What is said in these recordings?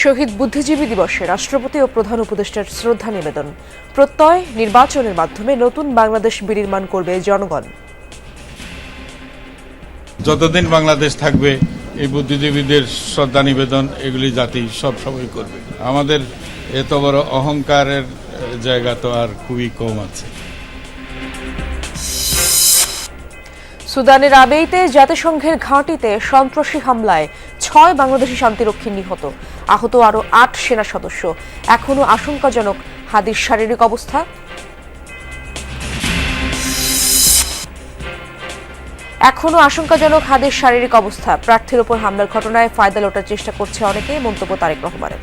শহীদ বুদ্ধিজীবী দিবসে রাষ্ট্রপতি ও প্রধান উপদেষ্টার শ্রদ্ধা নিবেদন। প্রত্যয়, নির্বাচনের মাধ্যমে নতুন বাংলাদেশ বিনির্মাণ করবে জনগণ। যতদিন বাংলাদেশ থাকবে এই বুদ্ধিজীবীদের শ্রদ্ধা নিবেদন এগুলি জাতি সবসময় করবে। আমাদের এত বড় অহংকারের জায়গা তো আর খুবই কম আছে। সুদানের আবেইতে জাতিসংঘের ঘাঁটিতে সন্ত্রাসী হামলায় ৬ বাংলাদেশি শান্তিরক্ষী নিহত, আহত আরও ৮ সেনা সদস্য। এখনও আশঙ্কাজনক হাদির শারীরিক অবস্থা। প্রার্থীর ওপর হামলার ঘটনায় ফায়দা লোটার চেষ্টা করছে অনেকে, মন্তব্য তারেক রহমানের।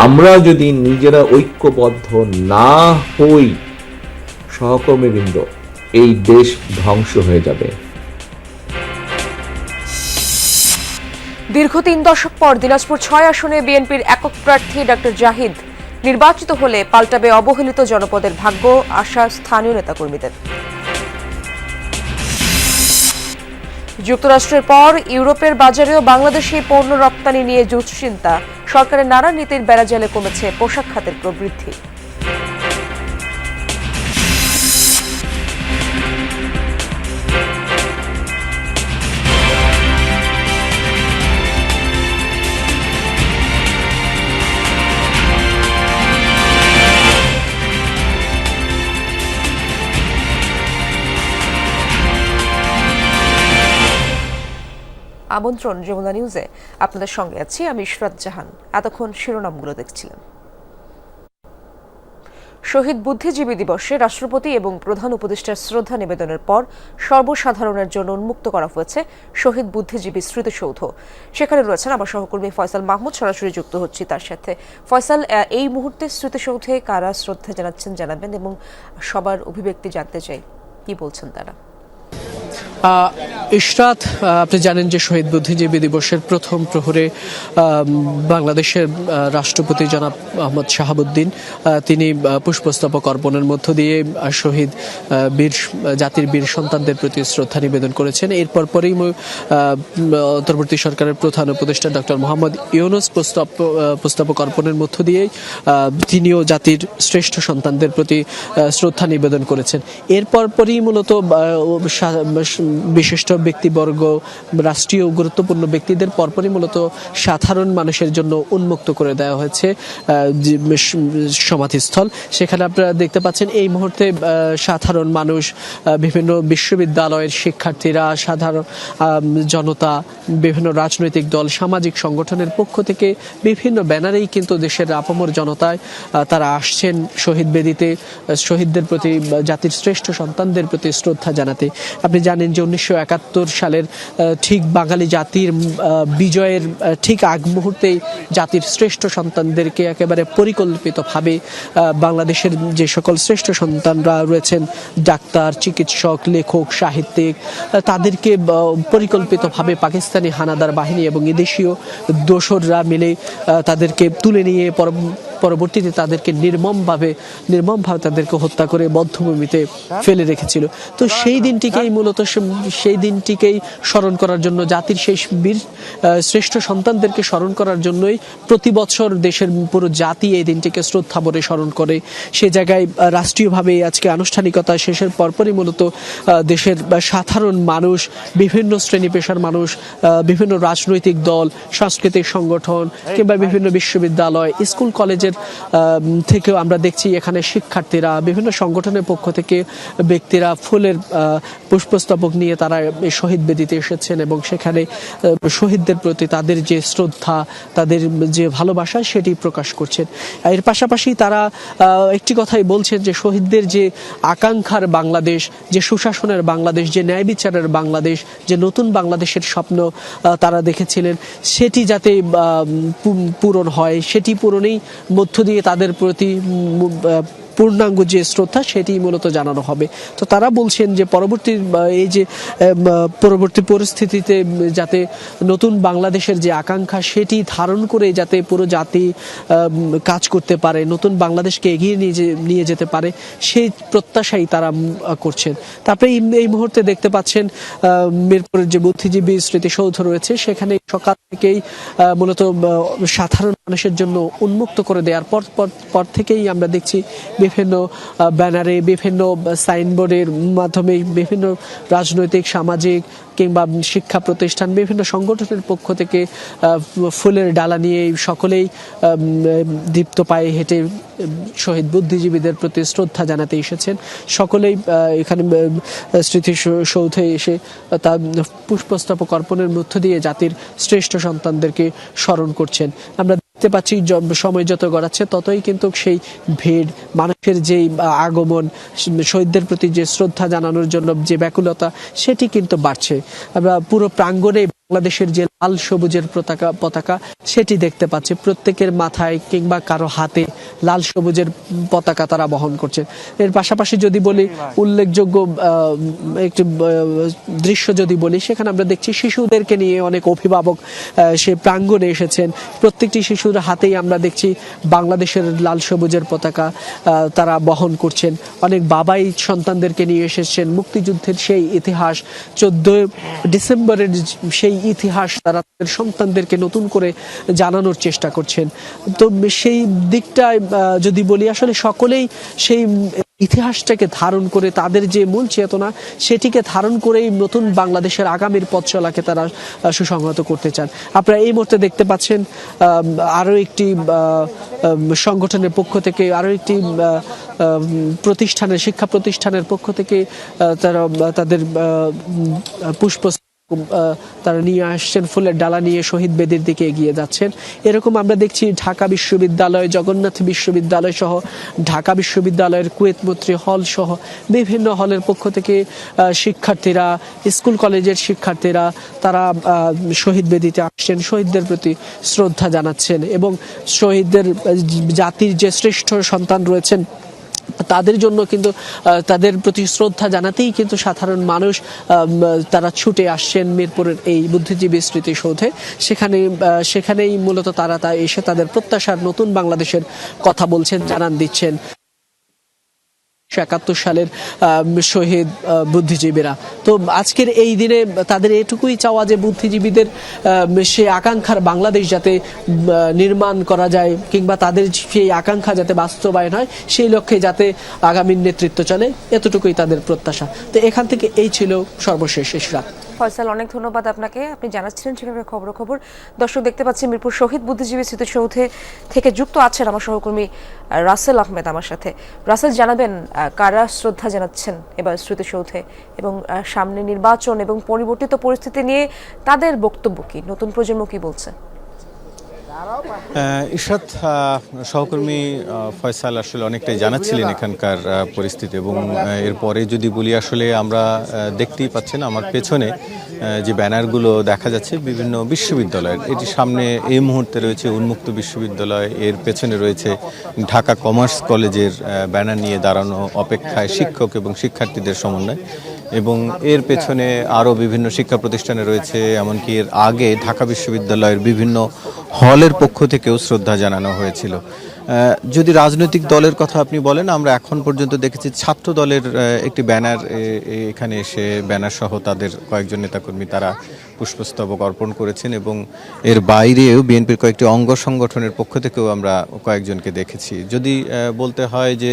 আমরা যদি নিজেরা ঐক্যবদ্ধ না হই সহকর্মীবৃন্দ, এই দেশ ধ্বংস হয়ে যাবে। দীর্ঘ ৩ দশক পর দিনাজপুর ৬ আসনে বিএনপির একক প্রার্থী ডক্টর জাহিদ নির্বাচিত হলে পাল্টাবে অবহেলিত জনপদের ভাগ্য, আশা স্থানীয় নেতাকর্মীদের। যুক্তরাষ্ট্রের পর ইউরোপের বাজারেও বাংলাদেশি পণ্য রপ্তানি নিয়ে দুশ্চিন্তা। সরকারের নানা নীতির বেড়াজালে কমেছে পোশাক খাতের প্রবৃদ্ধি। আমন্ত্রণ যমুনা নিউজে আপনাদের সঙ্গে আছি আমি ইশরাত জাহান। এতক্ষণ শিরোনামগুলো দেখছিলাম। শহীদ বুদ্ধিজীবী দিবসে রাষ্ট্রপতি এবং প্রধান উপদেষ্টার শ্রদ্ধা নিবেদনের পর সর্বসাধারণের জন্য উন্মুক্ত করা হয়েছে শহীদ বুদ্ধিজীবী স্মৃতিসৌধ। সেখানে রয়েছেন আমার সহকর্মী ফয়সাল মাহমুদ, সরাসরি যুক্ত হচ্ছি তার সাথে। ফয়সাল, এই মুহূর্তে স্মৃতিসৌধে কারা শ্রদ্ধা জানাচ্ছেন জানাবেন, এবং সবার অভিব্যক্তি জানতে চাই, কি বলছেন তারা? ইশরাত, আপনি জানেন যে শহীদ বুদ্ধিজীবী দিবসের প্রথম প্রহরে বাংলাদেশের রাষ্ট্রপতি জনাব মোহাম্মদ শাহাবুদ্দিন তিনি পুষ্পস্তবক অর্পণের মধ্য দিয়ে শহীদ জাতির বীর সন্তানদের প্রতি শ্রদ্ধা নিবেদন করেছেন। এরপর পরেই অন্তর্বর্তী সরকারের প্রধান উপদেষ্টা ডক্টর মোহাম্মদ ইউনূস পুষ্পস্তবক অর্পণের মধ্য দিয়েই তিনিও জাতির শ্রেষ্ঠ সন্তানদের প্রতি শ্রদ্ধা নিবেদন করেছেন। এরপর পরই মূলত বিশিষ্ট ব্যক্তিবর্গ, রাষ্ট্রীয় গুরুত্বপূর্ণ ব্যক্তিদের পরপরই মূলত সাধারণ মানুষের জন্য উন্মুক্ত করে দেওয়া হয়েছে সমাধিস্থল। সেখানে আপনারা দেখতে পাচ্ছেন এই মুহূর্তে সাধারণ মানুষ, বিভিন্ন বিশ্ববিদ্যালয়ের শিক্ষার্থীরা, সাধারণ জনতা, বিভিন্ন রাজনৈতিক দল, সামাজিক সংগঠনের পক্ষ থেকে বিভিন্ন ব্যানারেই কিন্তু দেশের আপামর জনতায় তারা আসছেন শহীদ বেদিতে শহীদদের প্রতি, জাতির শ্রেষ্ঠ সন্তানদের প্রতি শ্রদ্ধা জানাতে। আপনি জানেন যে 1971 সালের ঠিক বাঙালি জাতির বিজয়ের ঠিক আগ মুহূর্তেই জাতির শ্রেষ্ঠ সন্তানদেরকে একেবারে পরিকল্পিতভাবে বাংলাদেশের যে সকল শ্রেষ্ঠ সন্তানরা রয়েছেন, ডাক্তার, চিকিৎসক, লেখক, সাহিত্যিক, তাদেরকে পরিকল্পিতভাবে পাকিস্তানি হানাদার বাহিনী এবং এদেশীয় দোসররা মিলে তাদেরকে তুলে নিয়ে পরবর্তীতে তাদেরকে নির্মমভাবে তাদেরকে হত্যা করে বধ্যভূমিতে ফেলে রেখেছিল। তো সেই দিনটিকেই স্মরণ করার জন্য, জাতির সেই বীর শ্রেষ্ঠ সন্তানদেরকে স্মরণ করার জন্যই প্রতি বছর দেশের পুরো জাতি এই দিনটিকে শ্রদ্ধা ভরে স্মরণ করে। সে জায়গায় রাষ্ট্রীয়ভাবে আজকে আনুষ্ঠানিকতা শেষের পরপরই মূলত দেশের সাধারণ মানুষ, বিভিন্ন শ্রেণী পেশার মানুষ, বিভিন্ন রাজনৈতিক দল, সাংস্কৃতিক সংগঠন কিংবা বিভিন্ন বিশ্ববিদ্যালয়, স্কুল, কলেজের থেকেও আমরা দেখছি এখানে শিক্ষার্থীরা, বিভিন্ন সংগঠনের পক্ষ থেকে ব্যক্তিরা ফুলের পুষ্পস্তবক নিয়ে তারা শহীদ বেদিতে এসেছেন এবং সেখানে শহীদদের প্রতি তাদের যে শ্রদ্ধা, তাদের যে ভালোবাসা সেটি প্রকাশ করছেন। এর পাশাপাশি তারা একটি কথাই বলছেন যে শহীদদের যে আকাঙ্ক্ষার বাংলাদেশ, যে সুশাসনের বাংলাদেশ, যে ন্যায় বিচারের বাংলাদেশ, যে নতুন বাংলাদেশের স্বপ্ন তারা দেখেছিলেন, সেটি যাতে পূরণ হয়, সেটি পূরণেই মধ্য দিয়ে তাদের প্রতি পূর্ণাঙ্গ যে শ্রদ্ধা সেটি মূলত জানানো হবে। তো তারা বলছেন যে পরবর্তী পরিস্থিতিতে যাতে নতুন বাংলাদেশের যে আকাঙ্ক্ষা সেটি ধারণ করে যাতে পুরো জাতি কাজ করতে পারে, নতুন বাংলাদেশকে এগিয়ে নিয়ে যেতে পারে, সেই প্রত্যাশাই তারা করছেন। তারপরে এই মুহূর্তে দেখতে পাচ্ছেন মিরপুরের যে বুদ্ধিজীবী স্মৃতিসৌধ রয়েছে সেখানে সকাল থেকেই মূলত সাধারণ মানুষের জন্য উন্মুক্ত করে দেওয়ার পর থেকেই আমরা দেখছি বিভিন্ন ব্যানারে, বিভিন্ন সাইনবোর্ডের মাধ্যমে বিভিন্ন রাজনৈতিক, সামাজিক কিংবা শিক্ষা প্রতিষ্ঠান, বিভিন্ন সংগঠনের পক্ষ থেকে ফুলের ডালা নিয়ে সকলেই দীপ্ত পায়ে হেঁটে শহীদ বুদ্ধিজীবীদের প্রতি শ্রদ্ধা জানাতে এসেছেন। সকলেই এখানে স্মৃতিসৌধে এসে তার পুষ্পস্তবক অর্পণের মধ্য দিয়ে জাতির শ্রেষ্ঠ সন্তানদেরকে স্মরণ করছেন। আমরা দেখতে পাচ্ছি সময় যত গড়াচ্ছে ততই কিন্তু সেই ভিড়, মানুষের যেই আগমন, শহীদদের প্রতি যে শ্রদ্ধা জানানোর জন্য যে ব্যাকুলতা সেটি কিন্তু বাড়ছে। আমরা পুরো প্রাঙ্গণে বাংলাদেশের যে লাল সবুজের পতাকা সেটি দেখতে পাচ্ছি, প্রত্যেকের মাথায় কিংবা কারো হাতে লাল সবুজের পতাকা তারা বহন করছে। এর পাশাপাশি যদি বলি উল্লেখযোগ্য একটি দৃশ্য যদি বলি, সেখানে আমরা দেখছি শিশুদেরকে নিয়ে অনেক অভিভাবক সে প্রাঙ্গণে এসেছেন। প্রত্যেকটি শিশুর হাতেই আমরা দেখছি বাংলাদেশের লাল সবুজের পতাকা তারা বহন করছেন। অনেক বাবাই সন্তানদেরকে নিয়ে এসেছেন। মুক্তিযুদ্ধের সেই ইতিহাস, 14 ডিসেম্বরের সেই ইতিহাস তারা তাদের সন্তানদেরকে নতুন করে জানানোর চেষ্টা করছেন। তো সেই দিকটায় যদি বলি, আসলে সকলেই সেই ইতিহাসটাকে ধারণ করে, তাদের যে মূল চেতনা সেটিকে ধারণ করেই নতুন বাংলাদেশের আগামীর পথ চলাকে তারা সুসংহত করতে চান। আপনারা এই মুহূর্তে দেখতে পাচ্ছেন আরো একটি সংগঠনের পক্ষ থেকে, আরো একটি শিক্ষা প্রতিষ্ঠানের পক্ষ থেকে তারা তাদের পুষ্প তারা নিয়ে আসছেন, ফুলের ডালা নিয়ে শহীদ বেদির দিকে এগিয়ে যাচ্ছেন। এরকম আমরা দেখছি ঢাকা বিশ্ববিদ্যালয়, জগন্নাথ বিশ্ববিদ্যালয় সহ ঢাকা বিশ্ববিদ্যালয়ের কুয়েত মৈত্রী হল সহ বিভিন্ন হলের পক্ষ থেকে শিক্ষার্থীরা, স্কুল কলেজের শিক্ষার্থীরা তারা শহীদ বেদিতে আসছেন, শহীদদের প্রতি শ্রদ্ধা জানাচ্ছেন এবং শহীদদের জাতির যে শ্রেষ্ঠ সন্তান রয়েছেন তাদের জন্য কিন্তু তাদের প্রতি শ্রদ্ধা জানাতেই কিন্তু সাধারণ মানুষ তারা ছুটে আসছেন মিরপুরের এই বুদ্ধিজীবী স্মৃতিসৌধে। সেখানেই মূলত তারা এসে তাদের প্রত্যাশার নতুন বাংলাদেশের কথা বলছেন, জানান দিচ্ছেন 1971 সালের শহীদ বুদ্ধিজীবীরা। তো আজকের এই দিনে তাদের এটুকুই চাওয়া যে বুদ্ধিজীবীদের সে আকাঙ্ক্ষার বাংলাদেশ যাতে নির্মাণ করা যায়, কিংবা তাদের সেই আকাঙ্ক্ষা যাতে বাস্তবায়ন হয়, সেই লক্ষ্যে যাতে আগামীর নেতৃত্ব চলে, এতটুকুই তাদের প্রত্যাশা। তো এখান থেকে এই ছিল সর্বশেষ ইশরাত। ফয়সাল, অনেক ধন্যবাদ আপনাকে। আপনি জানাচ্ছিলেন সেখানে খবর। দর্শক দেখতে পাচ্ছি মিরপুর শহীদ বুদ্ধিজীবী স্মৃতিসৌধে থেকে যুক্ত আছেন আমার সহকর্মী রাসেল আহমেদ আমার সাথে। রাসেল, জানাবেন কারা শ্রদ্ধা জানাচ্ছেন এবার স্মৃতিসৌধে, এবং সামনে নির্বাচন এবং পরিবর্তিত পরিস্থিতি নিয়ে তাদের বক্তব্য কি, নতুন প্রজন্ম কি বলছে? ইশরাত, সহকর্মী ফয়সাল আসলে অনেকটাই জানাচ্ছিলেন এখানকার পরিস্থিতি, এবং এরপরে যদি বলি, আসলে আমরা দেখতেই পাচ্ছেন আমার পেছনে যে ব্যানারগুলো দেখা যাচ্ছে বিভিন্ন বিশ্ববিদ্যালয়ের, এটি সামনে এই মুহূর্তে রয়েছে উন্মুক্ত বিশ্ববিদ্যালয়, এর পেছনে রয়েছে ঢাকা কমার্স কলেজের ব্যানার নিয়ে দাঁড়ানো অপেক্ষায় শিক্ষক এবং শিক্ষার্থীদের সমন্বয়, এবং এর পেছনে আরও বিভিন্ন শিক্ষা প্রতিষ্ঠানে রয়েছে, এমনকি এর আগে ঢাকা বিশ্ববিদ্যালয়ের বিভিন্ন হলের পক্ষ থেকেও শ্রদ্ধা জানানো হয়েছিল। যদি রাজনৈতিক দলের কথা আপনি বলেন, আমরা এখন পর্যন্ত দেখেছি ছাত্র দলের একটি ব্যানার এখানে এসে ব্যানার সহ তাদের কয়েকজন নেতাকর্মী তারা পুষ্পস্তবক অর্পণ করেছেন, এবং এর বাইরেও বিএনপির কয়েকটি অঙ্গ সংগঠনের পক্ষ থেকেও আমরা কয়েকজনকে দেখেছি। যদি বলতে হয় যে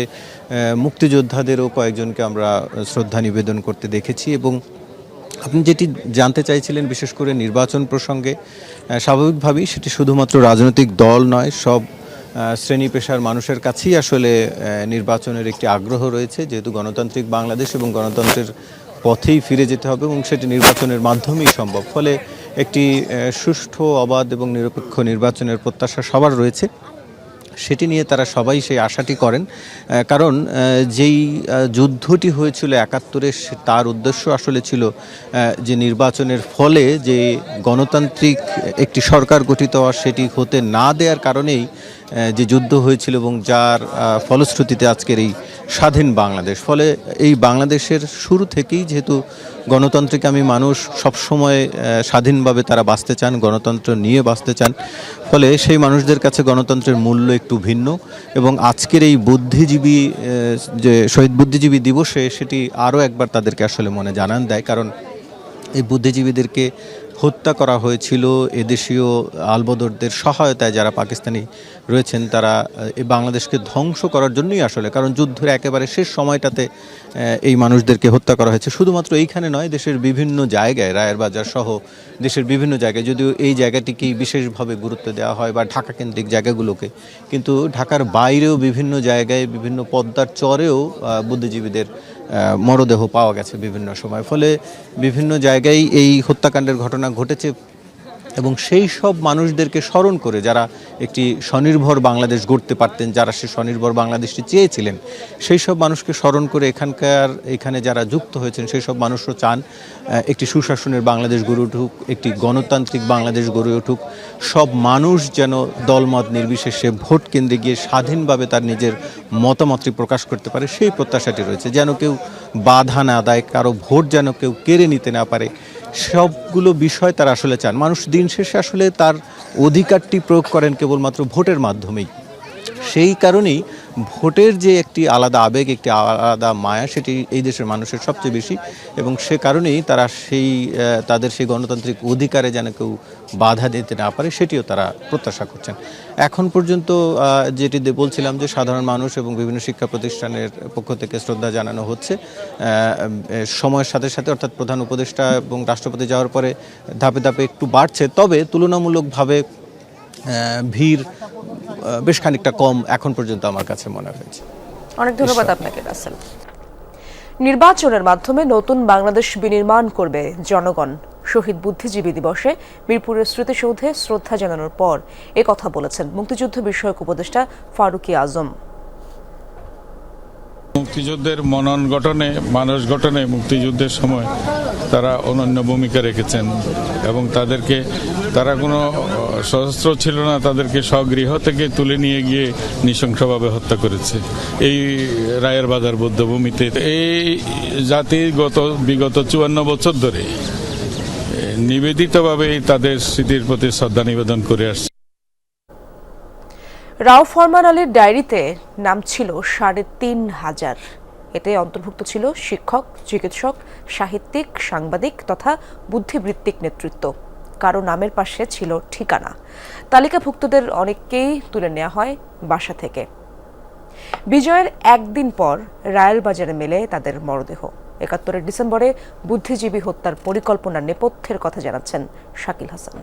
মুক্তিযোদ্ধাদেরও কয়েকজনকে আমরা শ্রদ্ধা নিবেদন করতে দেখেছি। এবং আপনি যেটি জানতে চাইছিলেন বিশেষ করে নির্বাচন প্রসঙ্গে, স্বাভাবিকভাবেই সেটি শুধুমাত্র রাজনৈতিক দল নয়, সব শ্রেণী পেশার মানুষের কাছেই আসলে নির্বাচনের একটি আগ্রহ রয়েছে, যেহেতু গণতান্ত্রিক বাংলাদেশ এবং গণতন্ত্রের পথেই ফিরে যেতে হবে, এবং সেটি নির্বাচনের মাধ্যমেই সম্ভব। ফলে একটি সুষ্ঠু, অবাধ এবং নিরপেক্ষ নির্বাচনের প্রত্যাশা সবার রয়েছে। সেটি নিয়ে তারা সবাই সেই আশাটি করেন, কারণ যেই যুদ্ধটি হয়েছিল ৭১-এ তার উদ্দেশ্য আসলে ছিল যে নির্বাচনের ফলে যে গণতান্ত্রিক একটি সরকার গঠিত হওয়া সেটি হতে না দেওয়ার কারণেই যে যুদ্ধ হয়েছিল এবং যার ফলশ্রুতিতে আজকের এই স্বাধীন বাংলাদেশ। ফলে এই বাংলাদেশের শুরু থেকেই যেহেতু গণতন্ত্রকামী মানুষ সবসময় স্বাধীনভাবে তারা বাঁচতে চান, গণতন্ত্র নিয়ে বাঁচতে চান, ফলে সেই মানুষদের কাছে গণতন্ত্রের মূল্য একটু ভিন্ন। এবং আজকের এই বুদ্ধিজীবী যে শহীদ বুদ্ধিজীবী দিবসে সেটি আরও একবার তাদেরকে আসলে মনে জানান দেয়, কারণ এই বুদ্ধিজীবীদেরকে হত্যা করা হয়েছিল এদেশীয় আলবদরদের সহায়তায়। যারা পাকিস্তানি রয়েছেন তারা এই বাংলাদেশকে ধ্বংস করার জন্যই আসলে, কারণ যুদ্ধের একেবারে শেষ সময়টাতে এই মানুষদেরকে হত্যা করা হয়েছে। শুধুমাত্র এইখানে নয়, দেশের বিভিন্ন জায়গায়, রায়ের বাজার সহ দেশের বিভিন্ন জায়গায়, যদিও এই জায়গাটিকেই বিশেষভাবে গুরুত্ব দেওয়া হয় বা ঢাকা কেন্দ্রিক জায়গাগুলোকে, কিন্তু ঢাকার বাইরেও বিভিন্ন জায়গায়, বিভিন্ন পদ্মার চরেও বুদ্ধিজীবীদের মরদেহ পাওয়া গেছে বিভিন্ন সময়। ফলে বিভিন্ন জায়গায় এই হত্যাকাণ্ডের ঘটনা ঘটেছে এবং সেই সব মানুষদেরকে স্মরণ করে যারা একটি স্বনির্ভর বাংলাদেশ গড়তে পারতেন, যারা সে স্বনির্ভর বাংলাদেশটি চেয়েছিলেন, সেই সব মানুষকে স্মরণ করে এখানে যারা যুক্ত হয়েছেন সেই সব মানুষও চান একটি সুশাসনের বাংলাদেশ গড়ে উঠুক, একটি গণতান্ত্রিক বাংলাদেশ গড়ে উঠুক, সব মানুষ যেন দলমত নির্বিশেষে ভোট কেন্দ্রে গিয়ে স্বাধীনভাবে তার নিজের মতামতটি প্রকাশ করতে পারে, সেই প্রত্যাশাটি রয়েছে। যেন কেউ বাধা না দেয়, কারো ভোট যেন কেউ কেড়ে নিতে না পারে, সবগুলো বিষয় তারা আসলে চান। মানুষ দিন শেষে আসলে তার অধিকারটি প্রয়োগ করেন কেবলমাত্র ভোটের মাধ্যমেই। সেই কারণেই ভোটের যে একটি আলাদা আবেগ, একটি আলাদা মায়া, সেটি এই দেশের মানুষের সবচেয়ে বেশি, এবং সে কারণেই তারা তাদের সেই গণতান্ত্রিক অধিকারে যেন কেউ বাধা দিতে না পারে সেটিও তারা প্রত্যাশা করছেন। এখন পর্যন্ত যেটি বলছিলাম যে সাধারণ মানুষ এবং বিভিন্ন শিক্ষা প্রতিষ্ঠানের পক্ষ থেকে শ্রদ্ধা জানানো হচ্ছে। সময়ের সাথে সাথে, অর্থাৎ প্রধান উপদেষ্টা এবং রাষ্ট্রপতি যাওয়ার পরে ধাপে ধাপে একটু বাড়ছে, তবে তুলনামূলকভাবে ভিড় বেশ খানিকটা কম এখন পর্যন্ত আমার কাছে মনে হয়েছে। অনেক ধন্যবাদ আপনাকে রাসেল। নির্বাচনের মাধ্যমে নতুন বাংলাদেশ বিনির্মাণ করবে জনগণ। শহীদ বুদ্ধিজীবী দিবসে মিরপুরের স্মৃতিসৌধে শ্রদ্ধা জানানোর পর কথা বলেছেন মুক্তিযুদ্ধ বিষয়ক উপদেষ্টা ফারুকী আজম। মুক্তিযুদ্ধের মনন গঠনে, মানুষ গঠনে মুক্তিযুদ্ধের সময় তারা অনন্য ভূমিকা রেখেছেন এবং তারা কোনো সশস্ত্র ছিল না, তাদেরকে স্বগৃহ থেকে তুলে নিয়ে গিয়ে নৃশংসভাবে হত্যা করেছে এই রায়ের বাজার বৌদ্ধভূমিতে। এই জাতি বিগত 54 বছর ধরে নিবেদিতভাবে তাদের স্মৃতির প্রতি শ্রদ্ধা নিবেদন করে আসছে। রাও ফরমান আলীর ডায়েরিতে নাম ছিল ৩,৫০০। এতে অন্তর্ভুক্ত ছিল শিক্ষক, চিকিৎসক, সাহিত্যিক, সাংবাদিক তথা বুদ্ধিবৃত্তিক নেতৃত্ব। কারো নামের পাশে ছিল ঠিকানা। তালিকাভুক্তদের অনেককেই তুলে নেওয়া হয় বাসা থেকে। বিজয়ের একদিন পর রায়ের বাজারে মেলে তাদের মরদেহ। ৭১ ডিসেম্বরে বুদ্ধিজীবী হত্যার পরিকল্পনার নেপথ্যের কথা জানাচ্ছেন শাকিল হাসান।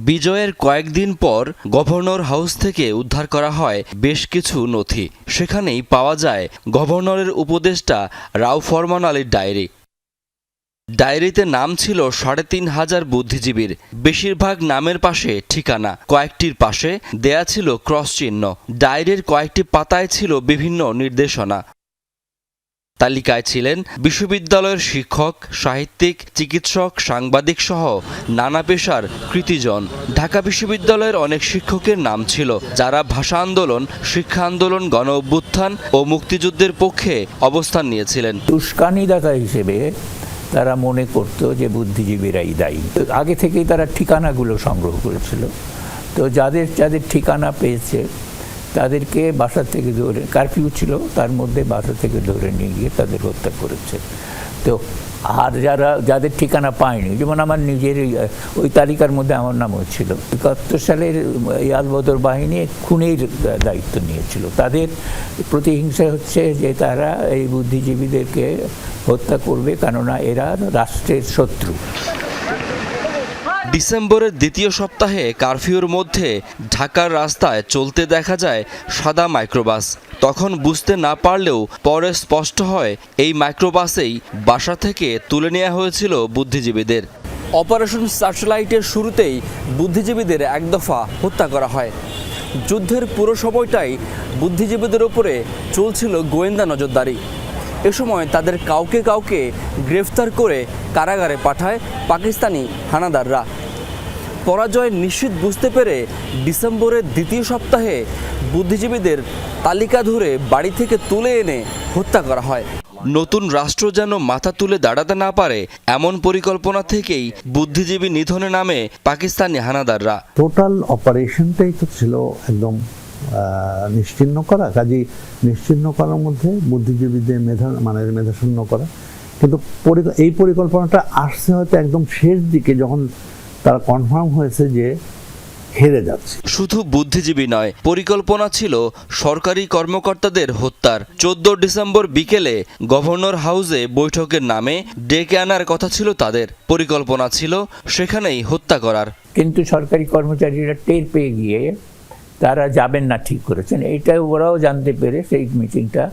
বিজয়ের কয়েকদিন পর গভর্নর হাউস থেকে উদ্ধার করা হয় বেশ কিছু নথি। সেখানেই পাওয়া যায় গভর্নরের উপদেষ্টা রাও ফরমান আলীর ডায়েরি। ডায়েরিতে নাম ছিল ৩,৫০০ বুদ্ধিজীবীর। বেশিরভাগ নামের পাশে ঠিকানা, কয়েকটির পাশে দেয়া ছিল ক্রস চিহ্ন। ডায়েরির কয়েকটি পাতায় ছিল বিভিন্ন নির্দেশনা। তালিকায় ছিলেন বিশ্ববিদ্যালয়ের শিক্ষক, সাহিত্যিক, চিকিৎসক, সাংবাদিক সহ নানা পেশার কৃতিজন। ঢাকা বিশ্ববিদ্যালয়ের অনেক শিক্ষকের নাম ছিল, যারা ভাষা আন্দোলন, শিক্ষা আন্দোলন, গণ অভ্যুত্থান ও মুক্তিযুদ্ধের পক্ষে অবস্থান নিয়েছিলেন। উস্কানিদাতা হিসেবে তারা মনে করত যে বুদ্ধিজীবীরাই দায়ী। আগে থেকেই তারা ঠিকানাগুলো সংগ্রহ করেছিল। তো যাদের যাদের ঠিকানা পেয়েছে তাদেরকে বাসা থেকে ধরে, কারফিউ ছিল, তার মধ্যে বাসা থেকে ধরে নিয়ে গিয়ে তাদের হত্যা করেছে। তো আর যাদের ঠিকানা পায়নি, যেমন আমার নিজের ওই তালিকার মধ্যে আমার নামও ছিল। ৭১ সালের এই আলবদর বাহিনী খুনের দায়িত্ব নিয়েছিল। তাদের প্রতিহিংসা হচ্ছে যে তারা এই বুদ্ধিজীবীদেরকে হত্যা করবে, কেননা এরা রাষ্ট্রের শত্রু। ডিসেম্বরের দ্বিতীয় সপ্তাহে কারফিউর মধ্যে ঢাকার রাস্তায় চলতে দেখা যায় সাদা মাইক্রোবাস। তখন বুঝতে না পারলেও পরে স্পষ্ট হয় এই মাইক্রোবাসেই বাসা থেকে তুলে নেওয়া হয়েছিল বুদ্ধিজীবীদের। অপারেশন সার্চলাইটের শুরুতেই বুদ্ধিজীবীদের এক দফা হত্যা করা হয়। যুদ্ধের পুরো সময়টাই বুদ্ধিজীবীদের উপরে চলছিল গোয়েন্দা নজরদারি। এ সময় তাদের কাউকে কাউকে গ্রেফতার করে কারাগারে পাঠায় পাকিস্তানি হানাদাররা। পরাজয় নিশ্চিত বুঝতে পেরে ডিসেম্বরের দ্বিতীয় সপ্তাহে বুদ্ধিজীবীদের তালিকা ধরে বাড়ি থেকে তুলে এনে হত্যা করা হয়। নতুন রাষ্ট্র যেন মাথা তুলে দাঁড়াতে না পারে এমন পরিকল্পনা থেকেই বুদ্ধিজীবী নিধনে নামে পাকিস্তানি হানাদাররা। টোটাল অপারেশনটাই তো ছিল একদম নিশ্চিহ্ন করা। কাজেই নিশ্চিহ্ন করার মধ্যে বুদ্ধিজীবীদের মেধাশূন্য করা, কিন্তু এই পরিকল্পনাটা আসছে হয়তো একদম শেষ দিকে, যখন তারা কনফার্ম হয়েছে যে হেরে যাচ্ছে। শুধু বুদ্ধিজীবী নয়, পরিকল্পনা ছিল সরকারি কর্মকর্তাদের হত্যার। 14 ডিসেম্বর বিকেলে গভর্নর হাউসে বৈঠকের নামে ডেকে আনার কথা ছিল তাদের। পরিকল্পনা ছিল সেখানেই হত্যা করার। কিন্তু সরকারি কর্মচারীরা টের পেয়ে গিয়ে তারা যাবেন না ঠিক করেছেন। এইটা ওরাও জানতে পেরে সেই মিটিংটা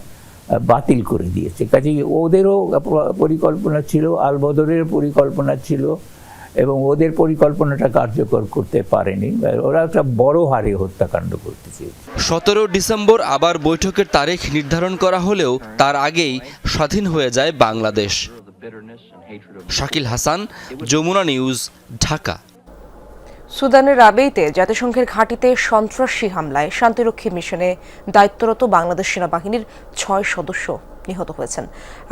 বাতিল করে দিয়েছে। কাজেই ওদেরও পরিকল্পনা ছিল, আলবদরের পরিকল্পনা ছিল, এবং ওদের পরিকল্পনাটা কার্যকর করতে পারেনি। ওরা একটা বড় হারে হত্যাকাণ্ড করতে চেয়েছে। 17 ডিসেম্বর আবার বৈঠকের তারিখ নির্ধারণ করা হলেও তার আগেই স্বাধীন হয়ে যায় বাংলাদেশ। শাকিল হাসান, যমুনা নিউজ, ঢাকা। সুদানের রাবেইতে জাতিসংঘের ঘাঁটিতে সন্ত্রাসী হামলায় শান্তিরক্ষী মিশনে দায়িত্বরত বাংলাদেশ সেনাবাহিনীর 6 সদস্য নিহত হয়েছেন,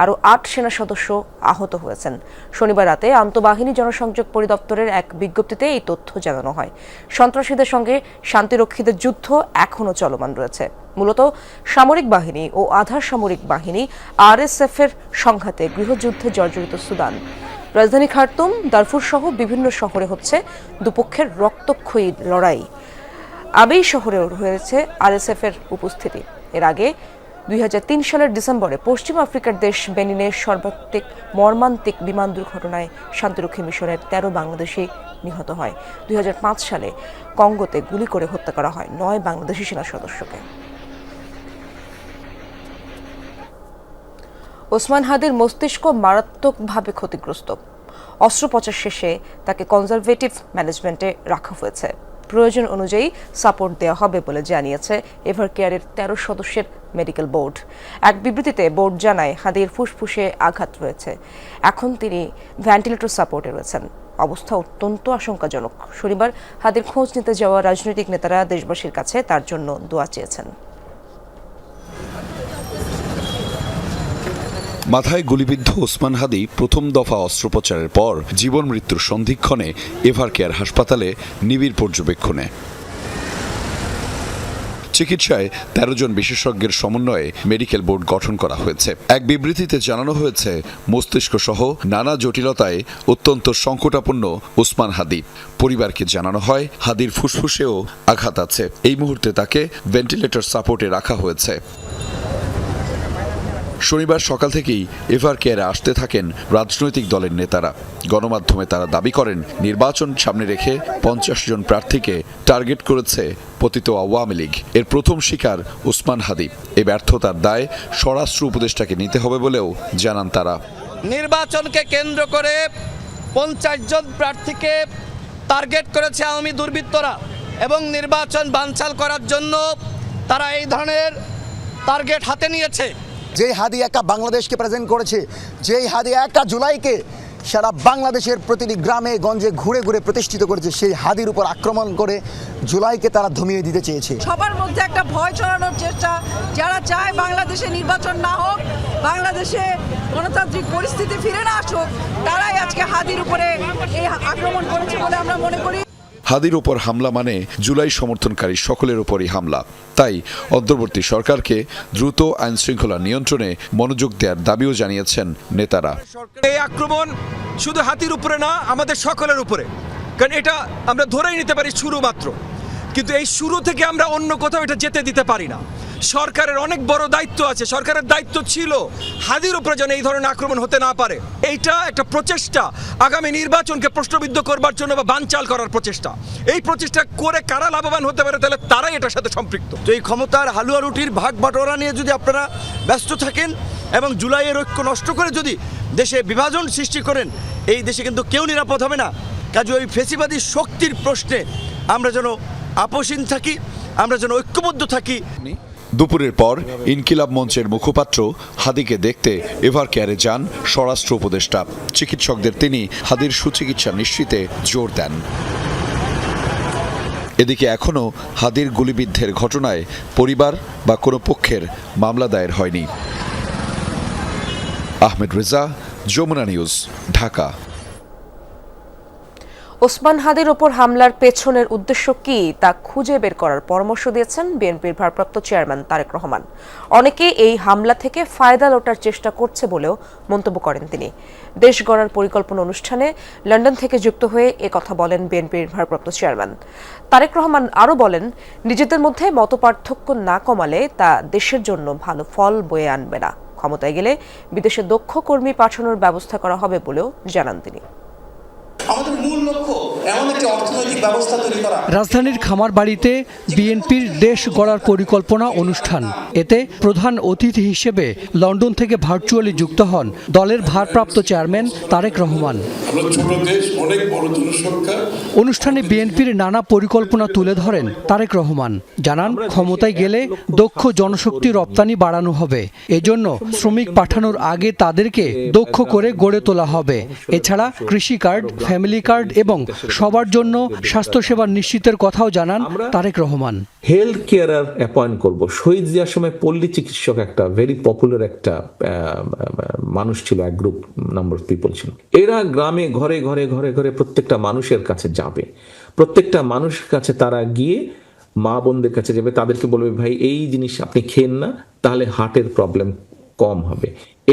আরও 8 সেনা সদস্য আহত হয়েছেন। শনিবার রাতে আন্তঃবাহিনী জনসংযোগ পরিদপ্তরের এক বিজ্ঞপ্তিতে এই তথ্য জানানো হয়। সন্ত্রাসীদের সঙ্গে শান্তিরক্ষীদের যুদ্ধ এখনও চলমান রয়েছে। মূলত সামরিক বাহিনী ও আধা সামরিক বাহিনী RSF এর সংঘাতে গৃহযুদ্ধে জর্জরিত সুদান। রাজধানী খার্তুম, দারফুর সহ বিভিন্ন শহরে হচ্ছে দুপক্ষের রক্তক্ষয়ী লড়াই। আবেই শহরেও রয়েছে RSF এর উপস্থিতি। এর আগে 2003 সালের ডিসেম্বরে পশ্চিম আফ্রিকার দেশ বেনিনের সর্বাধিক মর্মান্তিক বিমান দুর্ঘটনায় শান্তিরক্ষী মিশনের 13 বাংলাদেশি নিহত হয়। 2005 সালে কঙ্গোতে গুলি করে হত্যা করা হয় 9 বাংলাদেশি সেনা সদস্যকে। ওসমান হাদির মস্তিষ্ক মারাত্মকভাবে ক্ষতিগ্রস্ত। অস্ত্রোপচার শেষে তাকে কনজারভেটিভ ম্যানেজমেন্টে রাখা হয়েছে। প্রয়োজন অনুযায়ী সাপোর্ট দেওয়া হবে বলে জানিয়েছে এভারকেয়ারের 13 সদস্যের মেডিকেল বোর্ড। এক বিবৃতিতে বোর্ড জানায় হাদির ফুসফুসে আঘাত রয়েছে। এখন তিনি ভেন্টিলেটর সাপোর্টে রয়েছেন। অবস্থা অত্যন্ত আশঙ্কাজনক। শনিবার হাদির খোঁজ নিতে যাওয়া রাজনৈতিক নেতারা দেশবাসীর কাছে তার জন্য দোয়া চেয়েছেন। মাথায় গুলিবিদ্ধ ওসমান হাদি প্রথম দফা অস্ত্রোপচারের পর জীবন মৃত্যুর সন্ধিক্ষণে এভারকেয়ার হাসপাতালে নিবিড় পর্যবেক্ষণে। চিকিৎসায় 13 জন বিশেষজ্ঞের সমন্বয়ে মেডিকেল বোর্ড গঠন করা হয়েছে। এক বিবৃতিতে জানানো হয়েছে, মস্তিষ্ক সহ নানা জটিলতায় অত্যন্ত সংকটাপন্ন ওসমান হাদি। পরিবারকে জানানো হয় হাদির ফুসফুসেও আঘাত আছে। এই মুহূর্তে তাকে ভেন্টিলেটর সাপোর্টে রাখা হয়েছে। শনিবার সকাল থেকেই এভারকেয়ারে আসতে থাকেন রাজনৈতিক দলের নেতারা। গণমাধ্যমে তারা দাবি করেন, নির্বাচন সামনে রেখে 50 জন প্রার্থীকে টার্গেট করেছে পতিত আওয়ামী লীগ। এর প্রথম শিকার ওসমান হাদি। এ ব্যর্থতার দায় স্বরাষ্ট্র উপদেষ্টাকে নিতে হবে বলেও জানান তারা। নির্বাচনকে কেন্দ্র করে 50 জন প্রার্থীকে টার্গেট করেছে আওয়ামী দুর্বৃত্তরা, এবং নির্বাচন বানচাল করার জন্য তারা এই ধরনের টার্গেট হাতে নিয়েছে। যেই হাদি একা বাংলাদেশকে প্রেজেন্ট করেছে, যেই হাদি একা জুলাইকে সারা বাংলাদেশের প্রতিটি গ্রামে গঞ্জে ঘুরে ঘুরে প্রতিষ্ঠিত করেছে, সেই হাদির উপর আক্রমণ করে জুলাইকে তারা দমিয়ে দিতে চেয়েছে। সবার মধ্যে একটা ভয় ছড়ানোর চেষ্টা। যারা চায় বাংলাদেশে নির্বাচন না হোক, বাংলাদেশে গণতান্ত্রিক পরিস্থিতি ফিরে না আসুক, তারাই আজকে হাদির উপরে এই আক্রমণ করেছে বলে আমরা মনে করি। হাদির ওপর হামলা মানে জুলাই সমর্থনকারী সকলের ওপরই হামলা। তাই অন্তর্বর্তী সরকারকে দ্রুত আইন শৃঙ্খলা নিয়ন্ত্রণে মনোযোগ দেওয়ার দাবিও জানিয়েছেন নেতারা। এই আক্রমণ শুধু হাতির উপরে না, আমাদের সকলের উপরে, কারণ এটা আমরা ধরেই নিতে পারি শুরু মাত্র, কিন্তু এই শুরু থেকে আমরা অন্য কোথাও এটা যেতে দিতে পারি না। সরকারের অনেক বড় দায়িত্ব আছে। সরকারের দায়িত্ব ছিল হাদির উপরে যেন এই ধরনের আক্রমণ হতে না পারে। এইটা একটা প্রচেষ্টা আগামী নির্বাচনকে প্রশ্নবিদ্ধ করবার জন্য বা বানচাল করার প্রচেষ্টা। এই প্রচেষ্টা করে কারা লাভবান হতে পারে, তাহলে তারাই এটার সাথে সম্পৃক্ত। তো এই ক্ষমতার হালুয়া রুটির ভাগ বাটোয়ারা নিয়ে যদি আপনারা ব্যস্ত থাকেন এবং জুলাইয়ের ঐক্য নষ্ট করে যদি দেশে বিভাজন সৃষ্টি করেন, এই দেশে কিন্তু কেউ নিরাপদ হবে না। কাজে ওই ফেসিবাদী শক্তির প্রশ্নে আমরা যেন আপোষহীন থাকি, আমরা যেন ঐক্যবদ্ধ থাকি। দুপুরের পর ইনকিলাব মঞ্চের মুখপাত্র হাদিকে দেখতে এভার কেয়ারে যান স্বরাষ্ট্র উপদেষ্টা। চিকিৎসকদের তিনি হাদির সুচিকিৎসা নিশ্চিতে জোর দেন। এদিকে এখনও হাদির গুলিবিদ্ধের ঘটনায় পরিবার বা কোনো পক্ষের মামলা দায়ের হয়নি। আহমেদ রেজা, যমুনা নিউজ, ঢাকা। ওসমান হাদির ওপর হামলার পেছনের উদ্দেশ্য কি তা খুঁজে বের করার পরামর্শ দিয়েছেন বিএনপির ভারপ্রাপ্ত চেয়ারম্যান তারেক রহমান। অনেকে এই হামলা থেকে ফায়দা লোটার চেষ্টা করছে বলেও মন্তব্য করেন তিনি। দেশ গড়ার পরিকল্পনা অনুষ্ঠানে লন্ডন থেকে যুক্ত হয়ে কথা বলেন বিএনপির ভারপ্রাপ্ত চেয়ারম্যান তারেক রহমান। আরও বলেন, নিজেদের মধ্যে মতপার্থক্য না কমালে তা দেশের জন্য ভালো ফল বয়ে আনবে না। ক্ষমতায় গেলে বিদেশে দক্ষ কর্মী পাঠানোর ব্যবস্থা করা হবে বলেও জানান তিনি। আমাদের মূল লক্ষ্য এমন একটি অর্থনৈতিক ব্যবস্থা তৈরি করা। রাজধানীর খামারবাড়িতে বিএনপির দেশ গড়ার পরিকল্পনা অনুষ্ঠান। এতে প্রধান অতিথি হিসেবে লন্ডন থেকে ভার্চুয়ালি যুক্ত হন দলের ভারপ্রাপ্ত চেয়ারম্যান তারেক রহমান। অনুষ্ঠানে বিএনপির নানা পরিকল্পনা তুলে ধরেন তারেক রহমান। জানান, ক্ষমতায় গেলে দক্ষ জনশক্তি রপ্তানি বাড়ানো হবে। এজন্য শ্রমিক পাঠানোর আগে তাদেরকে দক্ষ করে গড়ে তোলা হবে। এছাড়া কৃষি কার্ড, ফ্যামিলি কার্ড এবং সবার জন্য স্বাস্থ্যসেবা নিশ্চিতের কথাও জানান Tarique Rahman. Health carer appoint করব। শহীদ জিয়ার সময় পল্লী চিকিৎসক একটা ভেরি পপুলার একটা মানুষ ছিল, এক গ্রুপ নাম্বার অফ পিপল ছিল। এরা গ্রামে ঘরে ঘরে ঘরে ঘরে প্রত্যেকটা মানুষের কাছে যাবে। প্রত্যেকটা মানুষের কাছে তারা গিয়ে মা বোনদের কাছে যাবে, তাদেরকে বলবে, ভাই এই জিনিস আপনি খেন না, তাহলে হার্টের প্রবলেম কম হবে।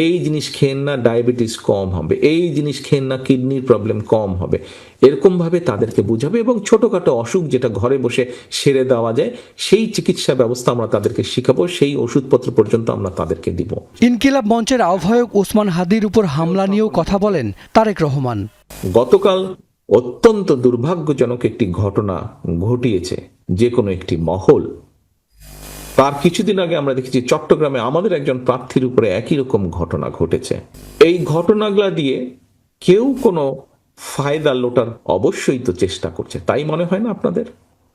এই জিনিস খেন না, ডায়াবেটিস কম হবে। এই জিনিস খেন না, কিডনির প্রবলেম কম হবে। এরকম ভাবে তাদেরকে বুঝাবে এবং ছোটখাটো অসুখ যেটা ঘরে বসে সেরে দেওয়া যায় সেই চিকিৎসা ব্যবস্থা আমরা তাদেরকে শিখাবো। সেই ওষুধপত্র পর্যন্ত আমরা তাদেরকে দিব। ইনকিলাব মঞ্চের আহ্বায়ক ওসমান হাদির উপর হামলা নিয়েও কথা বলেন তারেক রহমান। গতকাল অত্যন্ত দুর্ভাগ্যজনক একটি ঘটনা ঘটিয়েছে যে কোনো একটি মহল। তার কিছুদিন আগে আমরা দেখেছি চট্টগ্রামে আমাদের একজন প্রার্থীর উপরে একই রকম ঘটনা ঘটেছে। এই ঘটনাগুলা দিয়ে কেউ কোনো ফায়দা লোটার অবশ্যই তো চেষ্টা করছে, তাই মনে হয় না আপনাদের?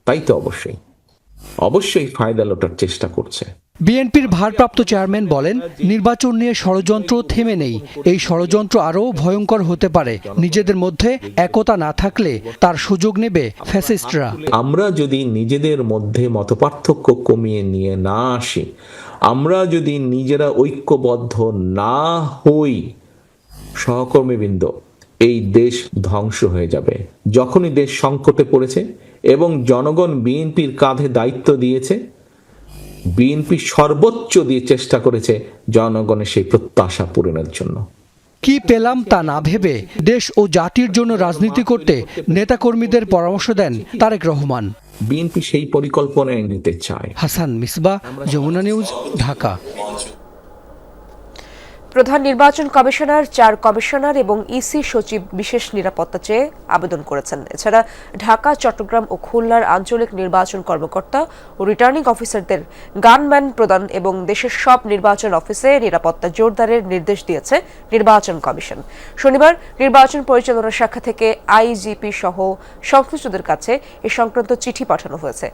তাই তো অবশ্যই ফায়দা লোটার চেষ্টা করছে। বিএনপির ভারপ্রাপ্ত চেয়ারম্যান বলেন, নির্বাচন নিয়ে ষড়যন্ত্র থেমে নেই। এই ষড়যন্ত্র আরও ভয়ঙ্কর হতে পারে। নিজেদের মধ্যে একতা না থাকলে তার সুযোগ নেবে ফ্যাসিস্টরা। আমরা যদি নিজেদের মধ্যে মতপার্থক্য কমিয়ে নিয়ে না আসি, আমরা যদি নিজেরা ঐক্যবদ্ধ না হই, সহকর্মীবৃন্দ, এই দেশ ধ্বংস হয়ে যাবে। যখনই দেশ সংকটে পড়েছে এবং জনগণ বিএনপির কাঁধে দায়িত্ব দিয়েছে, বিএনপি সর্বোচ্চ দিয়ে চেষ্টা করেছে জনগণের সেই প্রত্যাশা পূরণের জন্য। কি পেলাম তা না ভেবে দেশ ও জাতির জন্য রাজনীতি করতে নেতাকর্মীদের পরামর্শ দেন তারেক রহমান। বিএনপি সেই পরিকল্পনায় নিতে চায়। হাসান মিসবাহ, যমুনা নিউজ, ঢাকা। প্রধান নির্বাচন কমিশনার, 4 কমিশনার এবং ইসি সচিব বিশেষ নিরাপত্তা চেয়ে আবেদন করেছেন। এছাড়া ঢাকা, চট্টগ্রাম ও খুলনার আঞ্চলিক নির্বাচন কর্মকর্তা ও রিটার্নিং অফিসারদের গানম্যান প্রদান এবং দেশের সব নির্বাচন অফিসে নিরাপত্তা জোরদারের নির্দেশ দিয়েছে নির্বাচন কমিশন। শনিবার নির্বাচন পরিচালনা শাখা থেকে আইজিপি সহ সংশ্লিষ্টদের কাছে এ সংক্রান্ত চিঠি পাঠানো হয়েছে।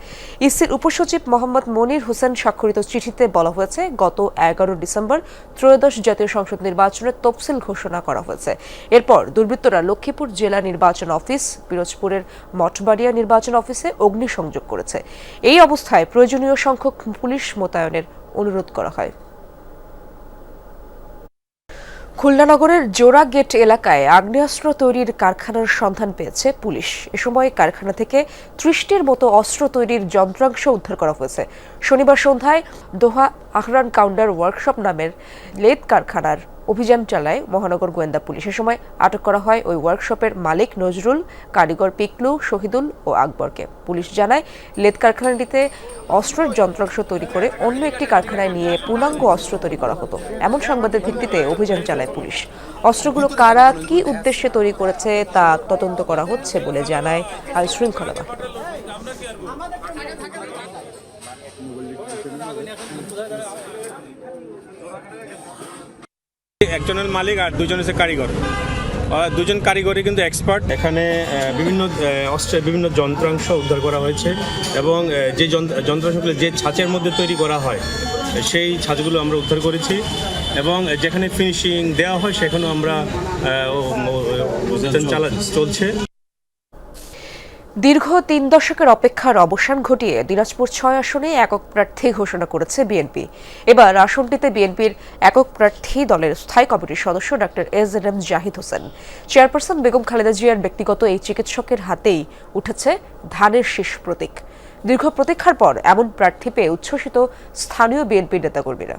ইসির উপসচিব মোহাম্মদ মনির হোসেন স্বাক্ষরিত চিঠিতে বলা হয়েছে, গত 11 ডিসেম্বর ত্রয়োদশ জাতীয় সংসদ নির্বাচনের তফসিল ঘোষণা করা হয়েছে। এরপর দুর্বৃত্তরা লক্ষ্মীপুর জেলা নির্বাচন অফিস, পিরোজপুরের মঠবাড়িয়া নির্বাচন অফিসে অগ্নিসংযোগ করেছে। এই অবস্থায় প্রয়োজনীয় সংখ্যক পুলিশ মোতায়েনের অনুরোধ করা হয়। খুলনা নগরের জোড়া গেট এলাকায় আগ্নেয়াস্ত্র তৈরির কারখানার সন্ধান পেয়েছে পুলিশ। এ সময় কারখানা থেকে 30টির মতো অস্ত্র তৈরির যন্ত্রাংশ উদ্ধার করা হয়েছে। শনিবার সন্ধ্যায় দোহা আহরান কাউন্টার ওয়ার্কশপ নামের লেদ কারখানার অভিযান চালায় মহানগর গোয়েন্দা পুলিশ। এ সময় আটক করা হয় ওই ওয়ার্কশপের মালিক নজরুল, কারিগর পিকলু, শহীদুল ও আকবরকে। পুলিশ জানায়, লেদ কারখানাটিতে অস্ত্রের যন্ত্রাংশ তৈরি করে অন্য একটি কারখানায় নিয়ে পূর্ণাঙ্গ অস্ত্র তৈরি করা হতো। এমন সংবাদের ভিত্তিতে অভিযান চালায় পুলিশ। অস্ত্রগুলো কারা, কি উদ্দেশ্যে তৈরি করেছে তা তদন্ত করা হচ্ছে বলে জানায় আইন শৃঙ্খলা বাহিনী। একজন মালিক আর দুজন হচ্ছে কারিগর। দুজন কারিগরি কিন্তু এক্সপার্ট। এখানে বিভিন্ন যন্ত্রাংশ উদ্ধার করা হয়েছে এবং যে যন্ত্রাংশগুলো যে ছাঁচের মধ্যে তৈরি করা হয় সেই ছাঁচগুলো আমরা উদ্ধার করেছি এবং যেখানে ফিনিশিং দেওয়া হয় সেখানেও আমরা চলছে। দীর্ঘ 3 দশকের অপেক্ষার অবসান ঘটিয়ে দিনাজপুর 6 আসনে একক প্রার্থী ঘোষণা করেছে বিএনপি। এবার আসনটিতে বিএনপির একক প্রার্থী দলের স্থায়ী কমিটির সদস্য ডক্টর এজএডএম জাহিদ হোসেন। চেয়ারপারসন বেগম খালেদা জিয়ার ব্যক্তিগত এই চিকিৎসকের হাতেই উঠেছে ধানের শীষ প্রতীক। দীর্ঘ প্রতীক্ষার পর এমন প্রার্থী পেয়ে উচ্ছ্বসিত স্থানীয় বিএনপি নেতাকর্মীরা।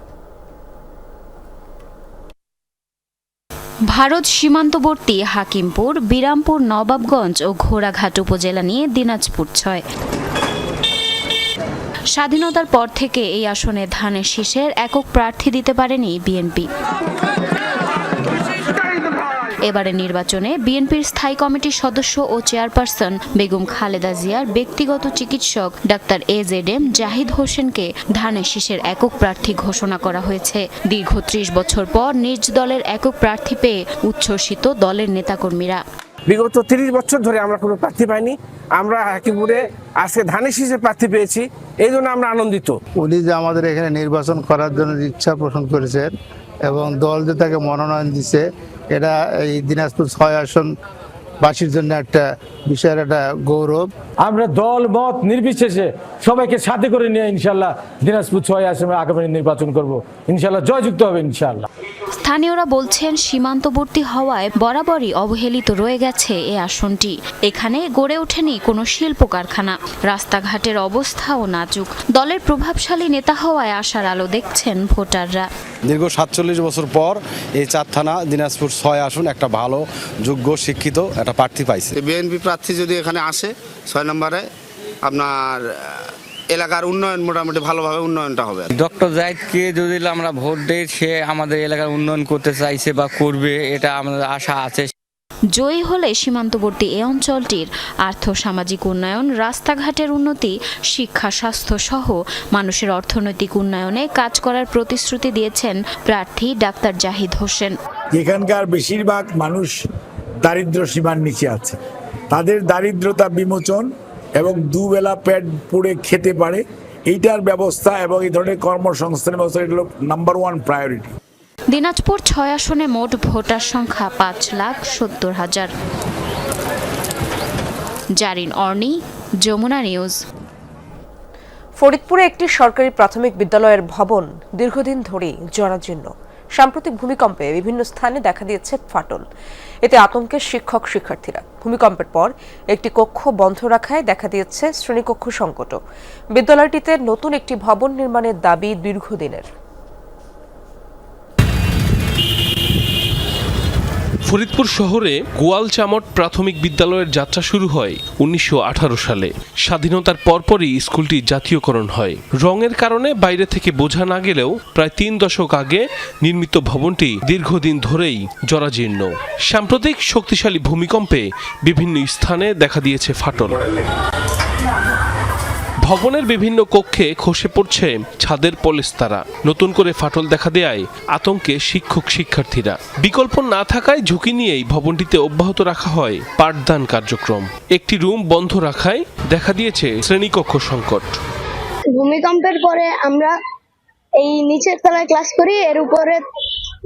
ভারত সীমান্তবর্তী হাকিমপুর, বিরামপুর, নবাবগঞ্জ ও ঘোড়াঘাট উপজেলা নিয়ে দিনাজপুর 6। স্বাধীনতার পর থেকে এই আসনে ধানের শীষের একক প্রার্থী দিতে পারেনি বিএনপি। এবারে নির্বাচনে বিএনপির স্থায়ী কমিটির সদস্য ও চেয়ারপারসন বেগম খালেদা জিয়ার ব্যক্তিগত চিকিৎসক ডাক্তার এজএডএম জাহিদ হোসেনকে ধানের শীষের একক প্রার্থী ঘোষণা করা হয়েছে। দীর্ঘ 30 বছর পর নিজ দলের একক প্রার্থী পেয়ে উচ্ছ্বসিত দলের নেতাকর্মীরা। বিগত 30 বছর ধরে আমরা কোনো প্রার্থী পাইনি, আমরা হাকিমপুরে আজকে ধানের শীষের প্রার্থী পেয়েছি, এই জন্য আমরা আনন্দিত। উনি যে আমাদের এখানে নির্বাচন করার জন্য ইচ্ছা পোষণ করেছেন এবং দল যে তাকে মনোনয়ন দিছে, এটা এই দিনাজপুর 6 আসন বাসীর জন্য একটা বিষয়ের একটা গৌরব। আমরা দল মত নির্বিশেষে সবাইকে সাথে করে নিয়ে ইনশাল্লাহ দিনাজপুর 6 আসনে আগামী নির্বাচন করব, ইনশাল্লাহ জয়যুক্ত হবে ইনশাল্লাহ। স্থানীয়রা বলছেন সীমান্তবর্তী হওয়ায় বরাবরই অবহেলিত রয়ে গেছে এই আসনটি। এখানে গড়ে ওঠেনি কোনো শিল্প কারখানা, রাস্তাঘাটের অবস্থাও নাজুক। দলের প্রভাবশালী নেতা হওয়ায় আশার আলো দেখছেন ভোটাররা। দীর্ঘ 47 বছর পর এই 4 থানা দিনাজপুর 6 আসন একটা ভালো যোগ্য শিক্ষিত একটা প্রার্থী পাইছে। বিএনপি প্রার্থী যদি এখানে আসে 6 নম্বরে, আপনার এলাকার উন্নয়ন মোটামুটি ভালোভাবে উন্নয়নটা হবে। ডক্টর জাহিদকে যদি আমরা ভোট দেই, সে আমাদের এলাকার উন্নয়ন করতে চাইছে বা করবে, এটা আমাদের আশা আছে। জয়ী হলে সীমান্তবর্তী এই অঞ্চলটির আর্থ-সামাজিক উন্নয়ন, রাস্তাঘাটের উন্নতি, শিক্ষা, স্বাস্থ্য সহ মানুষের অর্থনৈতিক উন্নয়নে কাজ করার প্রতিশ্রুতি দিয়েছেন প্রার্থী ডাক্তার জাহিদ হোসেন। এখানকার বেশিরভাগ মানুষ দারিদ্র সীমার নিচে আছে, তাদের দারিদ্রতা বিমোচন এবং দুবেলা পেট পুড়ে খেতে পারে এইটার ব্যবস্থা এবং এই ধরনের কর্মসংস্থানের ব্যবস্থা, এটা হলো নাম্বার 1 প্রায়োরিটি। দিনাজপুর 6 আসনে মোট ভোটার সংখ্যা 5,70,000। জারিন অর্নি, যমুনা নিউজ। ফরিদপুরে একটি সরকারি প্রাথমিক বিদ্যালয়ের ভবন দীর্ঘদিন ধরেই জরাজীর্ণ। সাম্প্রতিক ভূমিকম্পে বিভিন্ন স্থানে দেখা দিয়েছে ফাটল, এতে আতঙ্কে শিক্ষক শিক্ষার্থীরা। ভূমিকম্পের পর একটি কক্ষ বন্ধ রাখায় দেখা দিয়েছে শ্রেণীকক্ষ সংকটও। বিদ্যালয়টিতে নতুন একটি ভবন নির্মাণের দাবি দীর্ঘদিনের। ফরিদপুর শহরে গোয়ালচামট প্রাথমিক বিদ্যালয়ের যাত্রা শুরু হয় 1918 সালে। স্বাধীনতার পরপরই স্কুলটি জাতীয়করণ হয়। রঙের কারণে বাইরে থেকে বোঝা না গেলেও প্রায় 3 দশক আগে নির্মিত ভবনটি দীর্ঘদিন ধরেই জরাজীর্ণ। সাম্প্রতিক শক্তিশালী ভূমিকম্পে বিভিন্ন স্থানে দেখা দিয়েছে ফাটল। ভবনের বিভিন্ন কক্ষে খসে পড়ছে ছাদের পলেস্তারা। নতুন করে ফাটল দেখা দেয়ায় আতঙ্কে শিক্ষক শিক্ষার্থীরা। বিকল্প না থাকায় ঝুঁকি নিয়েই ভবনটিতে অব্যাহত রাখা হয় পাঠদান কার্যক্রম। একটি রুম বন্ধ রাখায় দেখা দিয়েছে শ্রেণীকক্ষ সংকট। ভূমিকম্পের পরে আমরা এই নিচের তলায় ক্লাস করি, এর উপরে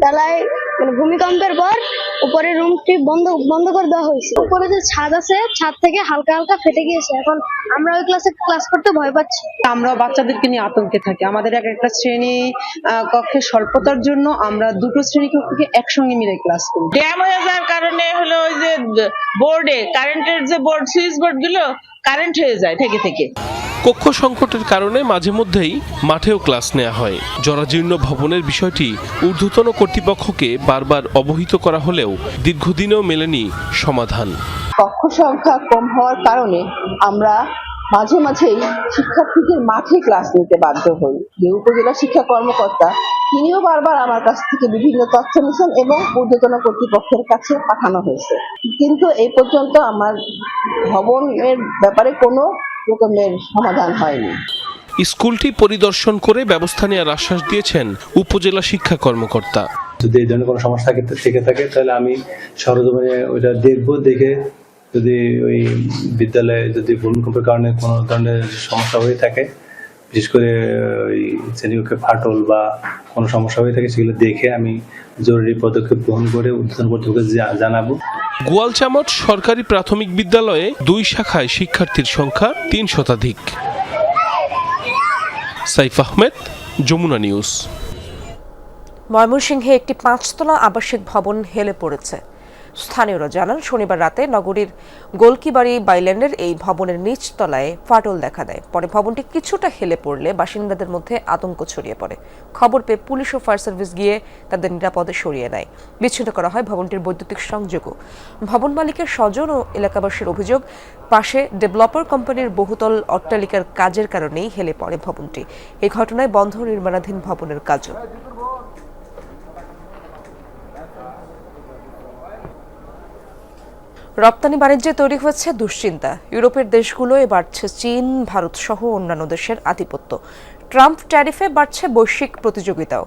তলায় মানে ভূমিকম্পের পর উপরে রুমটি বন্ধ করে দেওয়া হয়েছে। উপরে যে ছাদ আছে, ছাদ থেকে হালকা হালকা ফেটে গিয়েছে। এখন আমরা ওই ক্লাসে ক্লাস করতে ভয় পাচ্ছি। আমরা বাচ্চাদেরকে নিয়ে আতঙ্কে থাকি। আমাদের একটা শ্রেণী কক্ষে স্বল্পতার জন্য আমরা 2টো শ্রেণী কক্ষকে একসঙ্গে মিলে ক্লাস করি। ড্যাম হয়ে যাওয়ার কারণে হলো ওই যে বোর্ডে কারেন্টের যে বোর্ড সুইচ বোর্ড গুলো কারেন্ট হয়ে যায় থেকে। কক্ষ সংকটের কারণে মাঝে মধ্যেই মাঠেও ক্লাস নেওয়া হয়। জরাজীর্ণ ভবনের বিষয়টি ঊর্ধ্বতন কর্তৃপক্ষকে বারবার অবহিত করা হলেও দীর্ঘদিনেও মেলেনি সমাধান। কক্ষ সংখ্যা কম হওয়ার কারণে আমরা মাঝে মাঝেই শিক্ষার্থীদের মাঠে ক্লাস নিতে বাধ্য হই। যে উপজেলা শিক্ষা কর্মকর্তা, তিনিও বারবার আমার কাছ থেকে বিভিন্ন তথ্য নিয়েছেন এবং ঊর্ধ্বতন কর্তৃপক্ষের কাছে পাঠানো হয়েছে, কিন্তু এই পর্যন্ত আমার ভবনের ব্যাপারে কোনো রকমের সমাধান হয়নি। স্কুলটি পরিদর্শন করে ব্যবস্থা নেওয়ার আশ্বাস দিয়েছেন উপজেলা শিক্ষা কর্মকর্তা। যদি এই ধরনের কোনো সমস্যা থেকে থাকে তাহলে আমি সরজমিনে ওইটা দেখবো, দেখে যদি ওই বিদ্যালয়ে যদি ভূমিকম্পের কারণে কোনো ধরনের সমস্যা হয়ে থাকে, বিশেষ করে ওই শ্রেণীকক্ষে ফাটল বা কোনো সমস্যা হয়ে থাকে, সেগুলো দেখে আমি জরুরি পদক্ষেপ গ্রহণ করে ঊর্ধ্বতন কর্তৃপক্ষকে জানাবো। গোয়ালচামট সরকারি প্রাথমিক বিদ্যালয়ে 2 শাখায় শিক্ষার্থীর সংখ্যা 3 শতাধিক। সাইফ আহমেদ, যমুনা নিউজ। ময়মনসিংহে একটি 5তলা আবাসিক ভবন হেলে পড়েছে। স্থানীয়রা জানান, শনিবার রাতে নগরীর গোলকিবাড়ি বাইল্যান্ডের এই ভবনের নিচ তলায় ফাটল দেখা দেয়। পরে ভবনটি কিছুটা হেলে পড়লে বাসিন্দাদের মধ্যে আতঙ্ক ছড়িয়ে পড়ে। খবর পেয়ে পুলিশ ও ফায়ার সার্ভিস গিয়ে তাদের নিরাপদে সরিয়ে নেয়। বিচ্ছিন্ন করা হয় ভবনটির বৈদ্যুতিক সংযোগও। ভবন মালিকের স্বজন ও এলাকাবাসীর অভিযোগ, পাশে ডেভেলপার কোম্পানির বহুতল অট্টালিকার কাজের কারণেই হেলে পড়ে ভবনটি। এই ঘটনায় বন্ধ নির্মাণাধীন ভবনের কাজও। রপ্তানি বাণিজ্যে তৈরি হয়েছে দুশ্চিন্তা। ইউরোপের দেশগুলোয় বাড়ছে চীন, ভারত সহ অন্যান্য দেশের আধিপত্য। ট্রাম্প ট্যারিফে বাড়ছে বৈশ্বিক প্রতিযোগিতাও।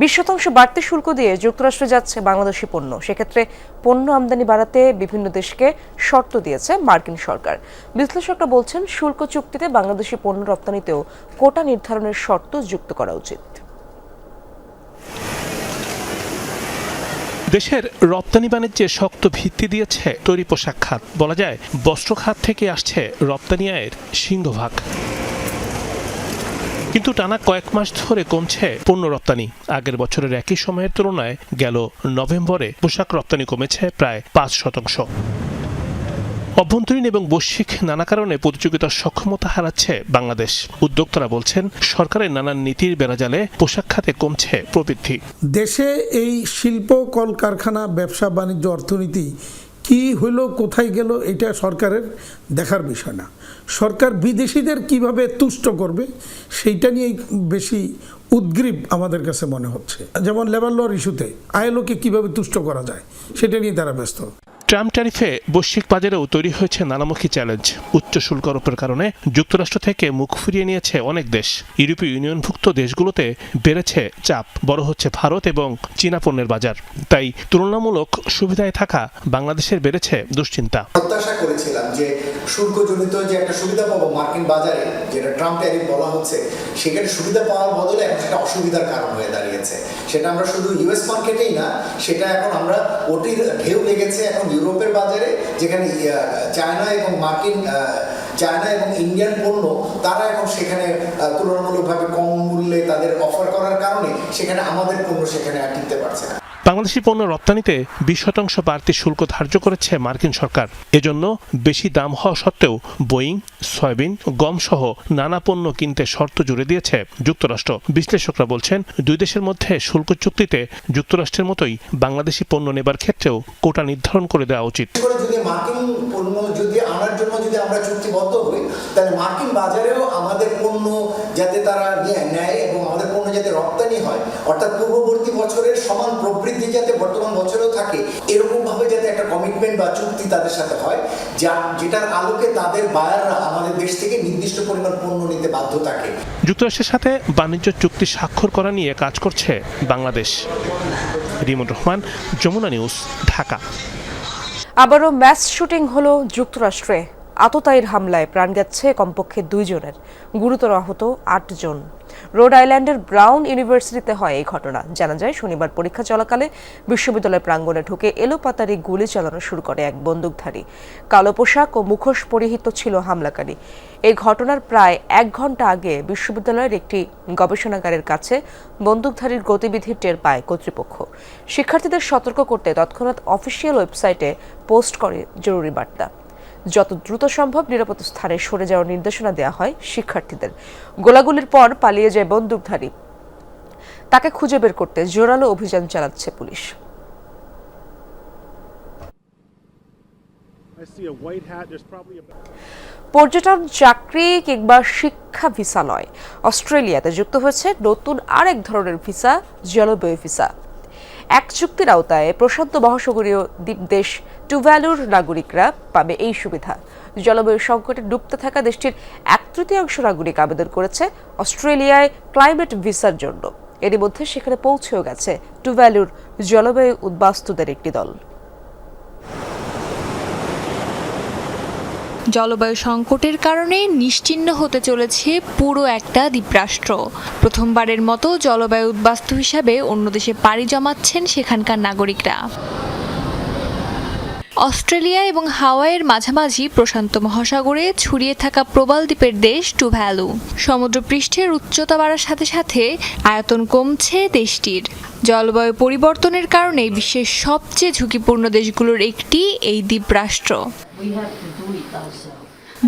20% বাড়তি শুল্ক দিয়ে যুক্তরাষ্ট্রে যাচ্ছে বাংলাদেশি পণ্য। সেক্ষেত্রে পণ্য আমদানি বাড়াতে বিভিন্ন দেশকে শর্ত দিয়েছে মার্কিন সরকার। বিশ্লেষকরা বলছেন, শুল্ক চুক্তিতে বাংলাদেশি পণ্য রপ্তানিতেও কোটা নির্ধারণের শর্ত যুক্ত করা উচিত। দেশের রপ্তানি বাণিজ্যে শক্ত ভিত্তি দিয়েছে তৈরি পোশাক খাত। বলা যায়, বস্ত্র খাত থেকে আসছে রপ্তানি আয়ের সিংহভাগ। কিন্তু টানা কয়েক মাস ধরে কমছে পণ্য রপ্তানি। আগের বছরের একই সময়ের তুলনায় গেল নভেম্বরে পোশাক রপ্তানি কমেছে প্রায় 5%। অভ্যন্তরীণ এবং বৈশ্বিক নানা কারণে প্রতিযোগিতার সক্ষমতা হারাচ্ছে বাংলাদেশ। উদ্যোক্তারা বলছেন, সরকারের নানান নীতির বেড়াজালে পোশাক খাতে কমছে প্রবৃদ্ধি। দেশে এই শিল্প, কলকারখানা, ব্যবসা বাণিজ্য, অর্থনীতি কি হলো, কোথায় গেল, এটা সরকারের দেখার বিষয় না। সরকার বিদেশিদের কিভাবে তুষ্ট করবে সেইটা নিয়েই বেশি উদ্গ্রীব আমাদের কাছে মনে হচ্ছে। যেমন লেবার লর ইস্যুতে আইএলওকে কিভাবে তুষ্ট করা যায় সেটা নিয়ে তারা ব্যস্ত। ট্রাম্প ট্যারিফে বৈশ্বিক বাজারেও তৈরি হয়েছে নানামুখী চ্যালেঞ্জ। উচ্চ শুল্ক আরোপের কারণে যুক্তরাষ্ট্র থেকে মুখ ফিরিয়ে নিয়েছে অনেক দেশ। ইউরোপীয় ইউনিয়নভুক্ত দেশগুলোতে বেড়েছে চাপ, বড় হচ্ছে ভারত এবং চীনা পণ্যের বাজার। তাই তুলনামূলক সুবিধায় থাকা বাংলাদেশের বেড়েছে দুশ্চিন্তা। প্রত্যাশা করেছিলাম যে শুল্কজনিত যে একটা সুবিধা পাবো মার্কিন বাজারে, যেটা ট্রাম্প ট্যারিফ বলা হচ্ছে, সেখানে সুবিধা পাওয়ার বদলে এখন সেটা অসুবিধার কারণ হয়ে দাঁড়িয়েছে। সেটা আমরা শুধু ইউএস মার্কেটেই না, সেটা এখন আমরা ওটির ঢেউ লেগেছে এখন ইউরোপের বাজারে, যেখানে চায়না এবং ইন্ডিয়ান পণ্য তারা এখন সেখানে তুলনামূলকভাবে কম মূল্যে তাদের অফার করার কারণে সেখানে আমাদের পণ্য সেখানে আর টিকতে পারছে না। বাংলাদেশি পণ্য রপ্তানিতে 20% বাড়তি শুল্ক ধার্য করেছে মার্কিন সরকার। এজন্য বেশি দাম হওয়া সত্ত্বেও বোয়িং, সয়াবিন, গম সহ নানা পণ্য কিনতে শর্ত জুড়ে দিয়েছে যুক্তরাষ্ট্র। বিশ্লেষকরা বলছেন, দুই দেশের মধ্যে শুল্ক চুক্তিতে যুক্তরাষ্ট্রের মতোই বাংলাদেশি পণ্য নেবার ক্ষেত্রেও কোটা নির্ধারণ করে দেওয়া উচিত। যদি মার্কিন পণ্য আনার জন্য আমরা চুক্তিবদ্ধ হই, তাহলে মার্কিন বাজারেও আমাদের পণ্য যাতে তারা নেয় এবং আমাদের পণ্য যাতে রপ্তানি হয়, অর্থাৎ পূর্ববর্তী বছরের সমান প্রবৃদ্ধি যাতে বর্তমান বছরেও থাকে, এরকম ভাবে যাতে একটা কমিটমেন্ট বা চুক্তি তাদের সাথে হয়, যেটার আলোকে তাদের বায়াররা আমাদের দেশ থেকে নির্দিষ্ট পরিমাণ পণ্য নিতে বাধ্য থাকে। যুক্তরাষ্ট্রের সাথে বাণিজ্য চুক্তি স্বাক্ষর করা নিয়ে কাজ করছে বাংলাদেশ। রিমন রহমান, যমুনা নিউজ, ঢাকা। আবারও ম্যাস শুটিং হলো যুক্তরাষ্ট্রে। আততায়ীর হামলায় প্রাণ গেছে কমপক্ষে 2 জনের, গুরুতর আহত 8 জন। রোড আইল্যান্ডের ব্রাউন ইউনিভার্সিটিতে হয় এই ঘটনা। জানা যায়, শনিবার পরীক্ষা চলাকালে বিশ্ববিদ্যালয় প্রাঙ্গণে ঢুকে এলোপাতাড়ি গুলি চালানো শুরু করে এক বন্দুকধারী। কালো পোশাক ও মুখোশ পরিহিত ছিল হামলাকারী। এই ঘটনার প্রায় 1 ঘন্টা আগে বিশ্ববিদ্যালয়ের একটি গবেষণাগারের কাছে বন্দুকধারীর গতিবিধি টের পায় কর্তৃপক্ষ। শিক্ষার্থীদের সতর্ক করতে তৎক্ষণাৎ অফিসিয়াল ওয়েবসাইটে পোস্ট করে জরুরি বার্তা। যত দ্রুত সম্ভব নিরাপদ স্থানে সরে যাওয়ার নির্দেশনা দেওয়া হয় শিক্ষার্থীদের। গোলাগুলির পর পালিয়ে যায় বন্দুকধারী। তাকে খুঁজে বের করতে জোরালো অভিযান চালাচ্ছে পুলিশ। পর্যটন, চাকরি কিংবা শিক্ষা ভিসা নয়, অস্ট্রেলিয়াতে যুক্ত হয়েছে নতুন আরেক ধরনের ভিসা, জলবায়ু ভিসা। এক চুক্তির আওতায় প্রশান্ত মহাসাগরীয় দ্বীপ দেশ টুভালুর নাগরিকরা পাবে এই সুবিধা। জলবায়ু সংকটে ডুবতে থাকা দেশটির 1/3 নাগরিক আবেদন করেছে অস্ট্রেলিয়ায় ক্লাইমেট ভিসার জন্য। এরই মধ্যে সেখানে পৌঁছেও গেছে টুভ্যালুর জলবায়ু উদ্বাস্তুদের একটি দল। জলবায়ু সংকটের কারণে নিশ্চিহ্ন হতে চলেছে পুরো একটা দ্বীপরাষ্ট্র। প্রথমবারের মতো জলবায়ু উদ্বাস্তু হিসাবে অন্য দেশে পাড়ি জমাচ্ছেন সেখানকার নাগরিকরা। অস্ট্রেলিয়া এবং হাওয়াইয়ের মাঝামাঝি প্রশান্ত মহাসাগরে ছড়িয়ে থাকা প্রবাল দ্বীপের দেশ টুভ্যালু। সমুদ্রপৃষ্ঠের উচ্চতা বাড়ার সাথে সাথে আয়তন কমছে দেশটির। জলবায়ু পরিবর্তনের কারণে বিশ্বের সবচেয়ে ঝুঁকিপূর্ণ দেশগুলোর একটি এই দ্বীপরাষ্ট্র।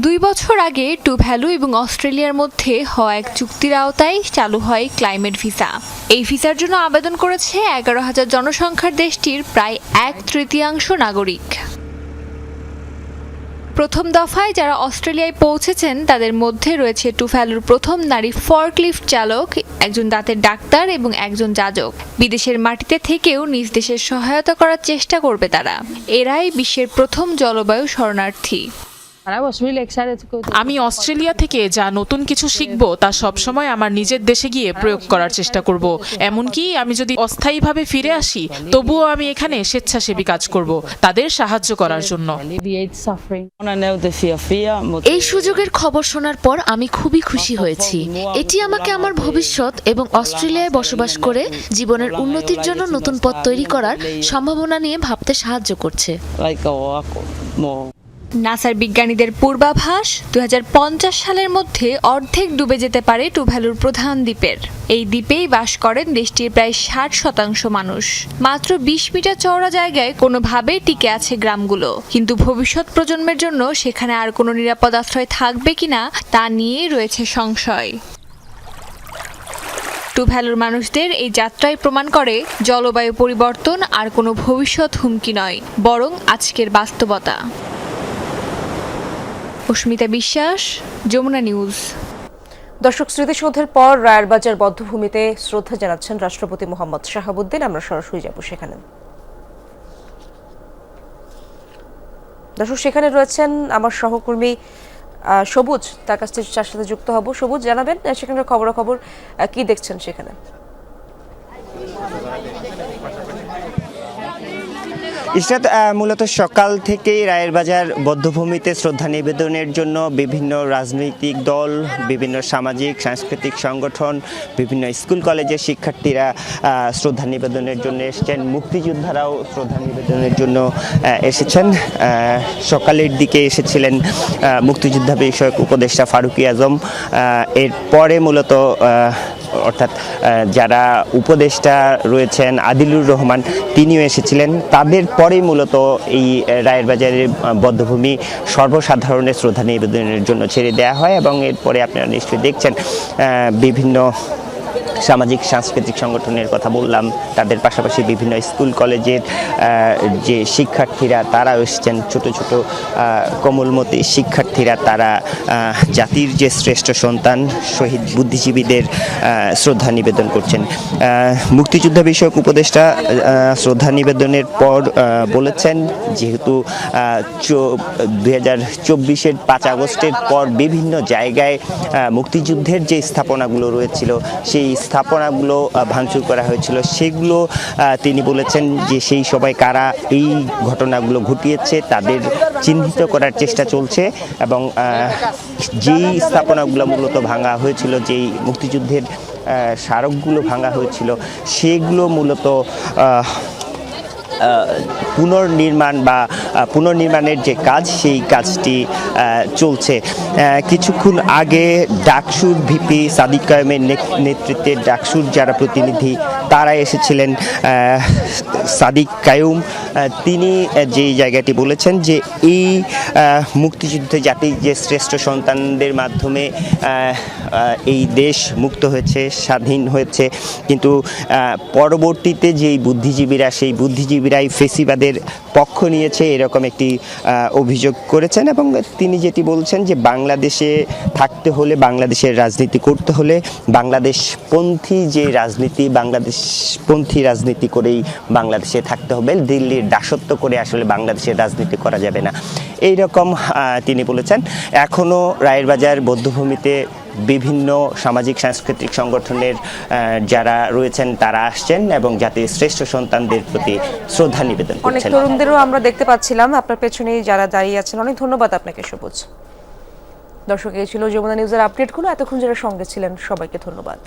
2 বছর আগে টুভ্যালু এবং অস্ট্রেলিয়ার মধ্যে হওয়া এক চুক্তির আওতায় চালু হয় ক্লাইমেট ভিসা। এই ভিসার জন্য আবেদন করেছে 11,000 জনসংখ্যার দেশটির প্রায় 1/3 নাগরিক। প্রথম দফায় যারা অস্ট্রেলিয়ায় পৌঁছেছেন তাদের মধ্যে রয়েছে টুভ্যালুর প্রথম নারী ফর্কলিফট চালক, একজন দাঁতের ডাক্তার এবং একজন যাজক। বিদেশের মাটিতে থেকেও নিজ দেশের সহায়তা করার চেষ্টা করবে তারা। এরাই বিশ্বের প্রথম জলবায়ু শরণার্থী। আমি অস্ট্রেলিয়া থেকে যা নতুন কিছু শিখব তা সবসময় আমার নিজের দেশে গিয়ে প্রয়োগ করার চেষ্টা করব। এমনকি আমি যদি অস্থায়ীভাবে ফিরে আসি তবুও আমি এখানে স্বেচ্ছাসেবী কাজ করব তাদের সাহায্য করার জন্য। এই সুযোগের খবর শোনার পর আমি খুবই খুশি হয়েছি। এটি আমাকে আমার ভবিষ্যৎ এবং অস্ট্রেলিয়ায় বসবাস করে জীবনের উন্নতির জন্য নতুন পথ তৈরি করার সম্ভাবনা নিয়ে ভাবতে সাহায্য করছে। নাসার বিজ্ঞানীদের পূর্বাভাস 2050 সালের মধ্যে অর্ধেক ডুবে যেতে পারে টুভ্যালুর প্রধান দ্বীপের। এই দ্বীপেই বাস করেন দেশটির প্রায় 60% মানুষ। মাত্র 20 মিটার চওড়া জায়গায় কোনোভাবে টিকে আছে গ্রামগুলো, কিন্তু ভবিষ্যৎ প্রজন্মের জন্য সেখানে আর কোনো নিরাপদ আশ্রয় থাকবে কিনা তা নিয়ে রয়েছে সংশয়। টুভ্যালুর মানুষদের এই যাত্রায় প্রমাণ করে জলবায়ু পরিবর্তন আর কোনো ভবিষ্যৎ হুমকি নয়, বরং আজকের বাস্তবতা। অস্মিতা বিশ্বাস, যমুনা নিউজ। দর্শক, স্মৃতিসৌধের পর রায়েরবাজার বধ্যভূমিতে শ্রদ্ধা জানাচ্ছেন রাষ্ট্রপতি মোহাম্মদ শাহাবুদ্দিন। আমরা সরাসরি যাব সেখানে। দর্শক, সেখানে রয়েছেন আমার সহকর্মী সবুজ, তার কাছ থেকে তার সাথে যুক্ত হব। সবুজ, জানাবেন সেখানকার খবরাখবর কি দেখছেন সেখানে? ইশরাত, মূলত সকাল থেকেই রায়েরবাজার বধ্যভূমিতে শ্রদ্ধা নিবেদনের জন্য বিভিন্ন রাজনৈতিক দল, বিভিন্ন সামাজিক সাংস্কৃতিক সংগঠন, বিভিন্ন স্কুল কলেজের শিক্ষার্থীরা শ্রদ্ধা নিবেদনের জন্য এসেছেন। মুক্তিযোদ্ধারাও শ্রদ্ধা নিবেদনের জন্য এসেছেন। সকালের দিকে এসেছিলেন মুক্তিযোদ্ধা বিষয়ক উপদেষ্টা ফারুকী আজম। এরপরে মূলত অর্থাৎ যারা উপদেষ্টা রয়েছেন আদিলুর রহমান, তিনিও এসেছিলেন। তাদের পরেই মূলত এই রায়েরবাজারের বধ্যভূমি সর্বসাধারণের শ্রদ্ধা নিবেদনের জন্য ছেড়ে দেওয়া হয় এবং এরপরে আপনারা নিশ্চয়ই দেখছেন বিভিন্ন সামাজিক সাংস্কৃতিক সংগঠনের কথা বললাম, তাদের পাশাপাশি বিভিন্ন স্কুল কলেজের যে শিক্ষার্থীরা তারা এসেছেন। ছোট ছোট কোমলমতি শিক্ষার্থীরা তারা জাতির যে শ্রেষ্ঠ সন্তান শহীদ বুদ্ধিজীবীদের শ্রদ্ধা নিবেদন করছেন। মুক্তিযোদ্ধা বিষয়ক উপদেষ্টা শ্রদ্ধা নিবেদনের পর বলেছেন, যেহেতু 2024-এর 5 আগস্টের পর বিভিন্ন জায়গায় মুক্তিযুদ্ধের যে স্থাপনাগুলো রয়েছিল সেই স্থাপনাগুলো ভাঙচুর করা হয়েছিল, সেগুলো তিনি বলেছেন যে সেই সবাই কারা এই ঘটনাগুলো ঘটিয়েছে তাদের চিহ্নিত করার চেষ্টা চলছে এবং যেই স্থাপনাগুলো মূলত ভাঙা হয়েছিল, যেই মুক্তিযুদ্ধের স্মারকগুলো ভাঙা হয়েছিল সেগুলো মূলত পুনর্নির্মাণ বা পুনর্নির্মাণের যে কাজ সেই কাজটি চলছে। কিছুক্ষণ আগে ডাকসুর ভিপি সাদিক কায়েমের নেতৃত্বে ডাকসুর যারা প্রতিনিধি তারা এসেছিলেন। সাদিক কায়েম তিনি যেই জায়গাটি বলেছেন যে এই মুক্তিযুদ্ধে জাতির যে শ্রেষ্ঠ সন্তানদের মাধ্যমে এই দেশ মুক্ত হয়েছে, স্বাধীন হয়েছে, কিন্তু পরবর্তীতে যেই বুদ্ধিজীবীরা সেই বুদ্ধিজীবীরাই ফেসিবাদের পক্ষ নিয়েছে এরকম একটি অভিযোগ করেছেন এবং তিনি যেটি বলছেন যে বাংলাদেশে থাকতে হলে, বাংলাদেশের রাজনীতি করতে হলে বাংলাদেশপন্থী যে রাজনীতি, বাংলাদেশপন্থী রাজনীতি করেই বাংলাদেশে থাকতে হবে, দিল্লির দাসত্ব করে আসলে বাংলাদেশের রাজনীতি করা যাবে না, এইরকম তিনি বলেছেন। এখনও রায়েরবাজার বধ্যভূমিতে বিভিন্ন সামাজিক সাংস্কৃতিক সংগঠনের যারা রয়েছেন তারা আসছেন এবং জাতির শ্রেষ্ঠ সন্তানদের প্রতি শ্রদ্ধা নিবেদন অনেক করছেন। তরুণদেরও আমরা দেখতে পাচ্ছিলাম আপনার পেছনেই যারা দাঁড়িয়ে আছেন। অনেক ধন্যবাদ আপনাকে সবুজ। দর্শক, এই ছিল যমুনা নিউজের আপডেটগুলো। এতক্ষণ যারা সঙ্গে ছিলেন সবাইকে ধন্যবাদ।